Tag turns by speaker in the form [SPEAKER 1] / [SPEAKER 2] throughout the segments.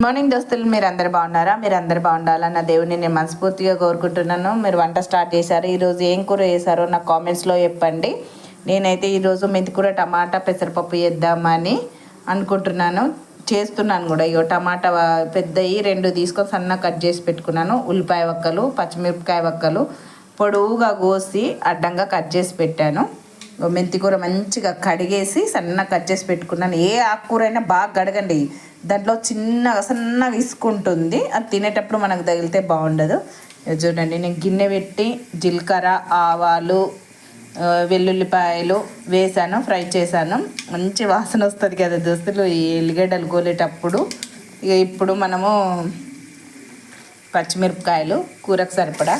[SPEAKER 1] Morning దోస్తులు, మీరు అందరు బాగున్నారా? మీరు అందరు బాగుండాలని నా దేవుని నేను మనస్ఫూర్తిగా కోరుకుంటున్నాను. మీరు వంట స్టార్ట్ చేశారు. ఈరోజు ఏం కూర చేశారో నాకు కామెంట్స్లో చెప్పండి. నేనైతే ఈరోజు మెంతికూర టమాటా పెసరపప్పు చేద్దామని అనుకుంటున్నాను, చేస్తున్నాను కూడా. ఇగో టమాటా పెద్దవి 2 తీసుకొని సన్నగా కట్ చేసి పెట్టుకున్నాను. ఉల్లిపాయ వక్కలు, పచ్చిమిరపకాయ వక్కలు పొడవుగా కోసి అడ్డంగా కట్ చేసి పెట్టాను. మెంతికూర మంచిగా కడిగేసి సన్నగా కట్ చేసి పెట్టుకున్నాను. ఏ ఆకుకూర అయినా బాగా కడగండి, దాంట్లో సన్నగా ఇసుకుంటుంది, అది తినేటప్పుడు మనకు తగిలితే బాగుండదు. చూడండి, నేను గిన్నె పెట్టి జీలకర్ర, ఆవాలు, వెల్లుల్లిపాయలు వేసాను, ఫ్రై చేశాను. మంచి వాసన వస్తుంది కదా దోస్తులు ఈ ఎల్లిగడ్డలు గోలేటప్పుడు. ఇప్పుడు మనము పచ్చిమిరపకాయలు, కూరకు సరిపడా.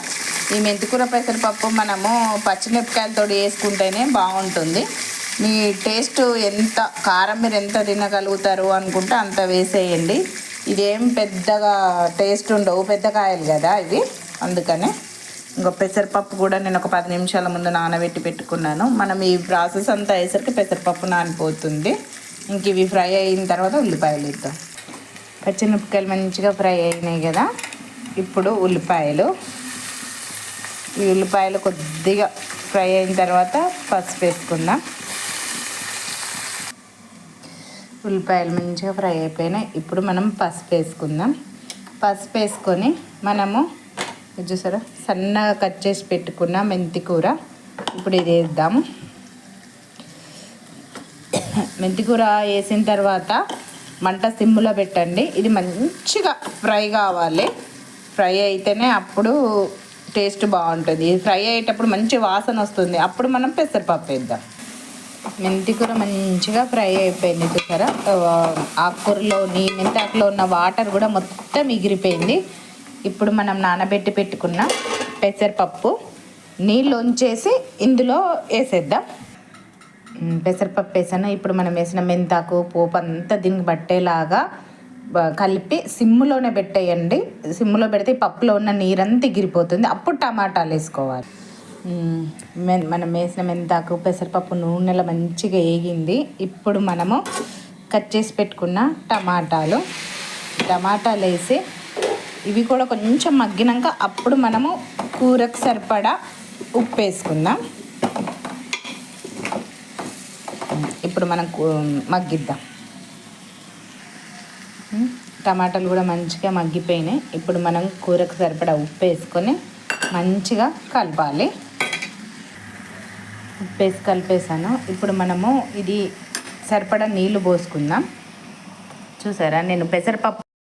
[SPEAKER 1] ఈ మెంతికూర పెసరపప్పు మనము పచ్చిమిరపకాయలతో వేసుకుంటేనే బాగుంటుంది. మీ టేస్ట్ ఎంత కారం మీరు ఎంత తినగలుగుతారు అనుకుంటే అంత వేసేయండి. ఇదేం పెద్దగా టేస్ట్ ఉండవు, పెద్ద కాయలు కదా ఇవి, అందుకనే. ఇంకో పెసరపప్పు కూడా నేను ఒక 10 నిమిషాల ముందు నానబెట్టి పెట్టుకున్నాను. మనం ఈ ప్రాసెస్ అంతా అయ్యేసరికి పెసరపప్పు నానిపోతుంది. ఇంక ఇవి ఫ్రై అయిన తర్వాత ఉల్లిపాయలు ఇద్దాం. పచ్చిమిరపకాయలు మంచిగా ఫ్రై అయినాయి కదా, ఇప్పుడు ఉల్లిపాయలు. ఈ ఉల్లిపాయలు కొద్దిగా ఫ్రై అయిన తర్వాత పసుపు వేసుకుందాం. ఉల్లిపాయలు మంచిగా ఫ్రై అయిపోయినాయి. ఇప్పుడు మనం పసుపు వేసుకుందాం. పసుపు వేసుకొని మనము చూసారా సన్నగా కట్ చేసి పెట్టుకున్న మెంతికూర ఇప్పుడు ఇది వేద్దాము. మెంతికూర వేసిన తర్వాత మంట సిమ్లో పెట్టండి. ఇది మంచిగా ఫ్రై కావాలి. ఫ్రై అయితేనే అప్పుడు టేస్ట్ బాగుంటుంది. ఇది ఫ్రై అయ్యేటప్పుడు మంచి వాసన వస్తుంది, అప్పుడు మనం పెసరపప్పు వేద్దాం. మెంతికూర మంచిగా ఫ్రై అయిపోయింది చూసారా. ఆకుకూరలోని మెంతాకులో ఉన్న వాటర్ కూడా మొత్తం ఎగిరిపోయింది. ఇప్పుడు మనం నానబెట్టి పెట్టుకున్న పెసరపప్పు నీళ్ళు ఉంచేసి ఇందులో వేసేద్దాం. పెసరపప్పు వేసాను. ఇప్పుడు మనం వేసిన మెంతాకు పోపు అంతా దీనికి పట్టేలాగా కలిపి సిమ్లోనే పెట్టేయండి. సిమ్లో పెడితే పప్పులో ఉన్న నీరంతా ఎగిరిపోతుంది, అప్పుడు టమాటాలు వేసుకోవాలి. మనం వేసిన మెంతాకు పెసరపప్పు నూనెలో మంచిగా వేగింది. ఇప్పుడు మనము కట్ చేసి పెట్టుకున్న టమాటాలు వేసి ఇవి కూడా కొంచెం మగ్గినాక అప్పుడు మనము కూరకు సరిపడా ఉప్పు వేసుకుందాం. ఇప్పుడు మనం మగ్గిద్దాం. టమాటాలు కూడా మంచిగా మగ్గిపోయినాయి. ఇప్పుడు మనం కూరకు సరిపడా ఉప్పు వేసుకొని మంచిగా కలపాలి. ఉప్పు వేసి కలిపేసాను. ఇప్పుడు మనము ఇది సరిపడా నీళ్లు పోసుకుందాం. చూసారా, నేను పెసరపప్పు